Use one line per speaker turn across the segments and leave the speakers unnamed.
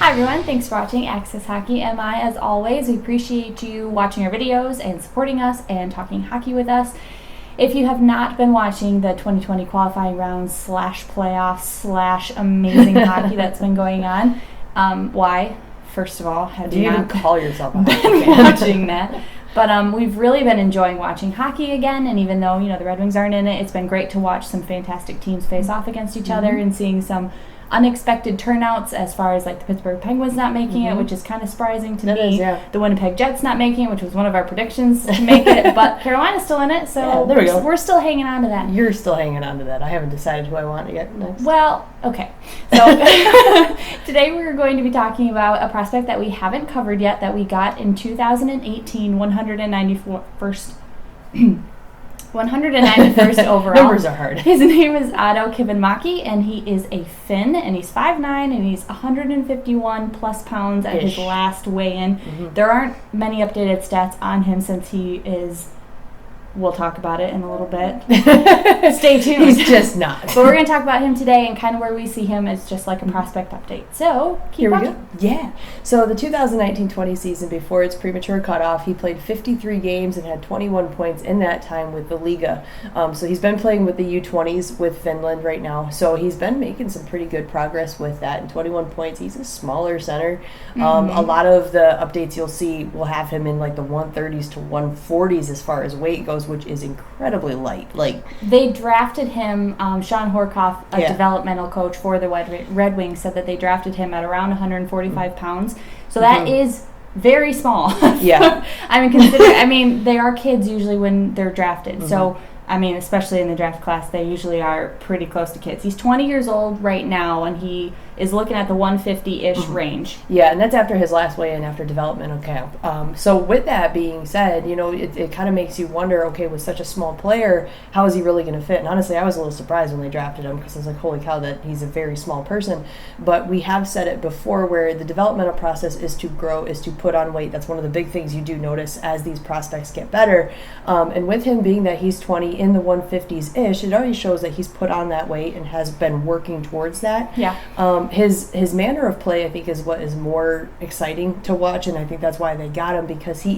Hi everyone, thanks for watching Access Hockey MI. As always, we appreciate you watching our videos and supporting us and talking hockey with us. If you have not been watching the 2020 qualifying rounds / playoffs / amazing hockey that's been going on, why? First of all, have
you even call yourself a hockey
been
fan?
watching that? But we've really been enjoying watching hockey again, and even though the Red Wings aren't in it, it's been great to watch some fantastic teams face off against each other and seeing some unexpected turnouts as far as like the Pittsburgh Penguins not making it, which is kind of surprising to me. The Winnipeg Jets not making it, which was one of our predictions to make it, but Carolina's still in it, so we're still hanging on to that.
You're still hanging on to that. I haven't decided who I want yet next.
Well, okay. So today we're going to be talking about a prospect that we haven't covered yet that we got in 2018, 191st overall.
Numbers are hard.
His name is Otto Kivenmaki, and he is a Finn, and he's 5'9", and he's 151 plus pounds at his last weigh-in. There aren't many updated stats on him since he is... We'll talk about it in a little bit. Stay tuned.
He's just not.
But we're going to talk about him today and kind of where we see him as just like a prospect update. So, keep watching.
Here we go. Yeah. So, the 2019-20 season, before its premature cutoff, he played 53 games and had 21 points in that time with the Liiga. So, he's been playing with the U20s with Finland right now. So, he's been making some pretty good progress with that. And 21 points, he's a smaller center. A lot of the updates you'll see will have him in like the 130s to 140s as far as weight goes, which is incredibly light. Like
they drafted him, Sean Horkoff, a developmental coach for the Red Wings, said that they drafted him at around 145 pounds. So that is very small.
Yeah.
I mean, they are kids usually when they're drafted. So, I mean, especially in the draft class, they usually are pretty close to kids. He's 20 years old right now, and he is looking at the 150-ish range.
Yeah, and that's after his last weigh-in after developmental camp. So with that being said, it kind of makes you wonder, okay, with such a small player, how is he really going to fit? And honestly, I was a little surprised when they drafted him because I was like, holy cow, that he's a very small person. But we have said it before where the developmental process is to grow, is to put on weight. That's one of the big things you do notice as these prospects get better. And with him being that he's 20 in the 150s-ish, it already shows that he's put on that weight and has been working towards that.
Yeah.
His manner of play, I think, is what is more exciting to watch, and I think that's why they got him, because he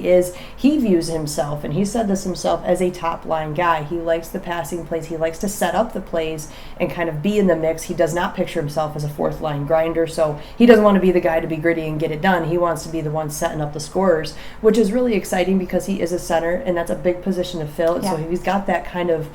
views himself, and he said this himself, as a top-line guy. He likes the passing plays. He likes to set up the plays and kind of be in the mix. He does not picture himself as a fourth-line grinder, so he doesn't want to be the guy to be gritty and get it done. He wants to be the one setting up the scorers, which is really exciting because he is a center, and that's a big position to fill. And so he's got that kind of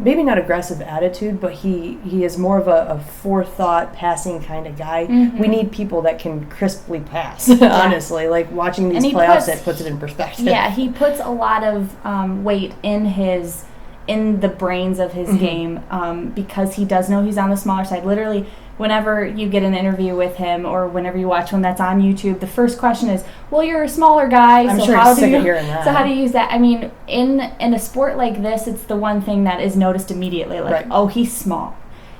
maybe not aggressive attitude, but he is more of a forethought passing kind of guy. We need people that can crisply pass, honestly. Like watching these playoffs, that puts it in perspective.
Yeah, he puts a lot of weight in the brains of his game because he does know he's on the smaller side. Literally, whenever you get an interview with him or whenever you watch one that's on YouTube, the first question is, well, you're a smaller guy,
I'm
so
sure
how
do you hearing that.
So how do you use that? I mean, in a sport like this, it's the one thing that is noticed immediately, like, oh, he's small.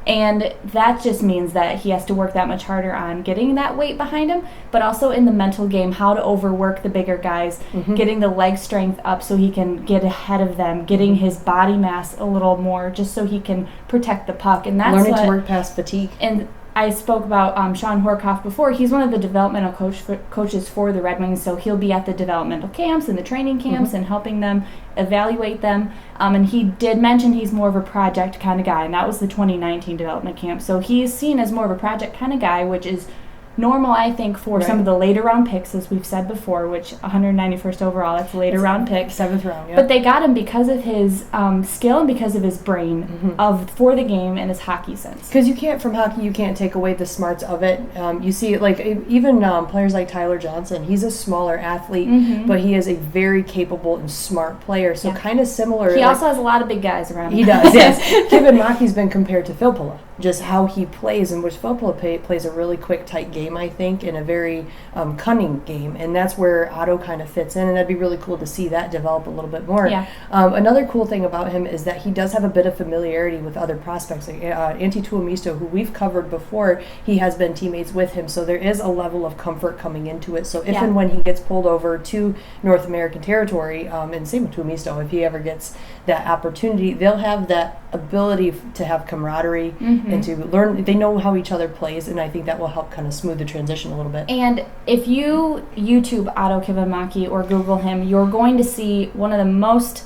And that just means that he has to work that much harder on getting that weight behind him, but also in the mental game, how to overwork the bigger guys, getting the leg strength up so he can get ahead of them, getting his body mass a little more just so he can protect the puck. And that's
learning to work past fatigue.
And I spoke about Sean Horkoff before. He's one of the developmental coaches for the Red Wings, so he'll be at the developmental camps and the training camps and helping them evaluate them. And he did mention he's more of a project kind of guy, and that was the 2019 development camp. So he's seen as more of a project kind of guy, which is normal, I think, for some of the later round picks, as we've said before, which 191st overall, that's a later round pick.
7th round, yeah.
But they got him because of his skill and because of his brain for the game and his hockey sense.
Because from hockey, you can't take away the smarts of it. You see it, like, even players like Tyler Johnson, he's a smaller athlete, but he is a very capable and smart player, so kind of similar.
He also has a lot of big guys around him.
He does, yes. Kivenmaki's been compared to Filppula, just how he plays, in which Filppula plays a really quick, tight game, I think, in a very cunning game, and that's where Otto kind of fits in, and that'd be really cool to see that develop a little bit more.
Yeah.
Another cool thing about him is that he does have a bit of familiarity with other prospects, like Antti Tuomisto, who we've covered before. He has been teammates with him, so there is a level of comfort coming into it. So if and when he gets pulled over to North American territory, and same with Tuomisto, if he ever gets that opportunity, they'll have that ability to have camaraderie and to learn. They know how each other plays, and I think that will help kind of smooth smooth the transition a little bit.
And if you YouTube Otto Kivenmaki or Google him, you're going to see one of the most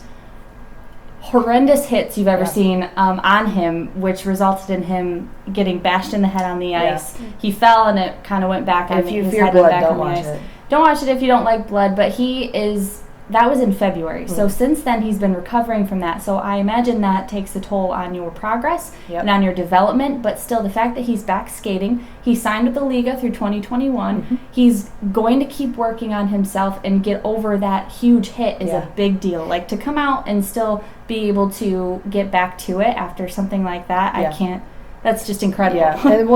horrendous hits you've ever seen on him, which resulted in him getting bashed in the head on the ice. He fell and it kind of went back on
If you
his
fear
head
blood,
back
don't
on the
watch
ice.
it.
Don't watch it if you don't like blood, but that was in February. So since then, he's been recovering from that. So I imagine that takes a toll on your progress and on your development. But still, the fact that he's back skating, he signed with the Liiga through 2021. He's going to keep working on himself and get over that huge hit is a big deal. Like, to come out and still be able to get back to it after something like that, I can't. That's just incredible.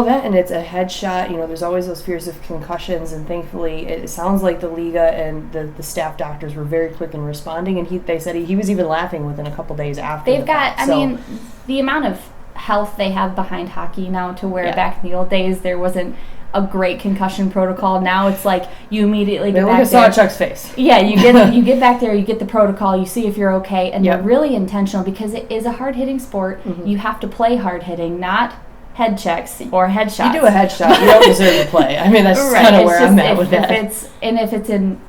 Yeah, and it's a headshot. You know, there's always those fears of concussions, and thankfully, it sounds like the Liiga and the staff doctors were very quick in responding. And they said he was even laughing within a couple days after.
They've got, I mean, the amount of health they have behind hockey now, to where back in the old days there wasn't a great concussion protocol. Now it's like you immediately get back there.
Look at Sawchuck's face.
Yeah, you get back there, you get the protocol, you see if you're okay, and they're really intentional because it is a hard-hitting sport. You have to play hard-hitting, not head checks or headshots.
You do a headshot, you don't deserve to play. I mean, that's kind of where I'm at with that.
If it's an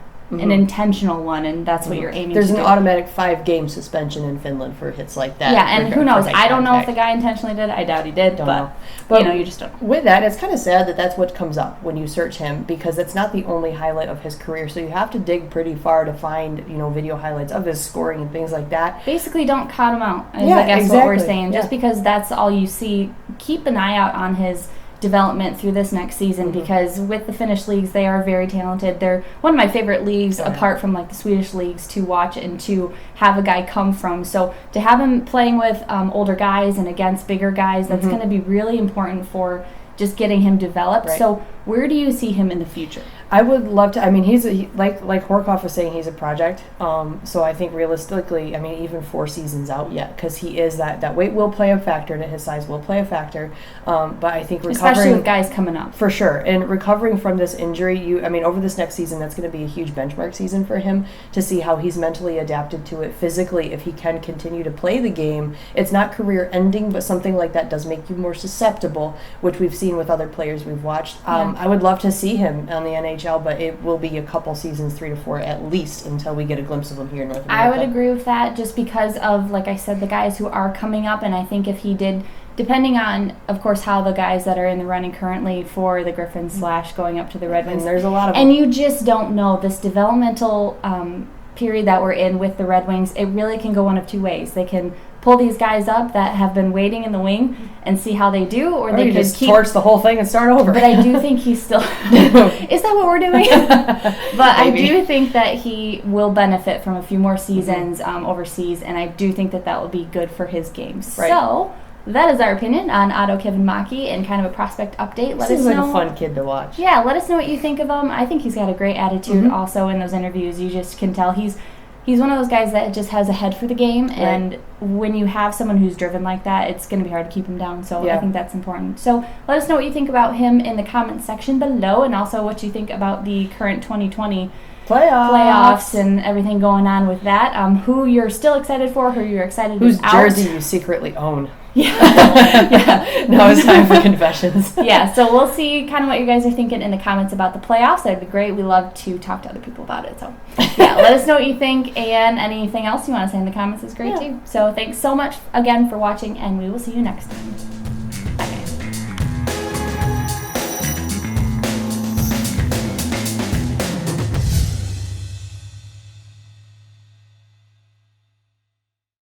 intentional one, and that's what you're aiming
There's
to do.
There's an automatic 5-game suspension in Finland for hits like that.
Yeah, and who knows? I don't know if the guy intentionally did. I doubt he did, but you just don't know.
With that, it's kind of sad that that's what comes up when you search him, because it's not the only highlight of his career. So you have to dig pretty far to find, video highlights of his scoring and things like that.
Basically, don't count him out, is I guess what we're saying. Just because that's all you see, keep an eye out on his development through this next season, because with the Finnish leagues, they are very talented. They're one of my favorite leagues apart from like the Swedish leagues to watch and to have a guy come from. So to have him playing with older guys and against bigger guys, that's going to be really important for just getting him developed. So where do you see him in the future?
I would love to. I mean, like Horkoff was saying, he's a project. So I think realistically, even 4 seasons out yet, because he is that weight will play a factor, and his size will play a factor. But I think recovering,
especially with guys coming up,
for sure, and recovering from this injury, over this next season, that's going to be a huge benchmark season for him to see how he's mentally adapted to it physically. If he can continue to play the game, it's not career ending, but something like that does make you more susceptible, which we've seen with other players we've watched. I would love to see him on the NHL, but it will be a couple seasons, 3 to 4 at least, until we get a glimpse of him here in North America.
I would agree with that, just because of, like I said, the guys who are coming up, and I think if he did, depending on, of course, how the guys that are in the running currently for the Griffins / going up to the Red Wings,
and there's a lot of them.
And you just don't know this developmental period that we're in with the Red Wings. It really can go one of 2 ways. They can pull these guys up that have been waiting in the wing and see how they do, or they could
just torch the whole thing and start over.
But I do think he's still is that what we're doing? But I do think that he will benefit from a few more seasons overseas, and I do think that will be good for his game. So that is our opinion on Otto Kivenmaki and kind of a prospect update. Let us know.
Seems like a fun kid to watch.
Yeah, let us know what you think of him. I think he's got a great attitude. Also in those interviews, you just can tell he's one of those guys that just has a head for the game, and when you have someone who's driven like that, it's going to be hard to keep him down. So I think that's important. So let us know what you think about him in the comments section below, and also what you think about the current 2020 playoffs and everything going on with that. Who you're still excited for, who you're excited
whose
out.
jersey you secretly own. Now it's time for confessions.
So we'll see kind of what you guys are thinking in the comments about the playoffs. That'd be great. We love to talk to other people about it. So let us know what you think, and anything else you want to say in the comments is great too. So thanks so much again for watching, and we will see you next time.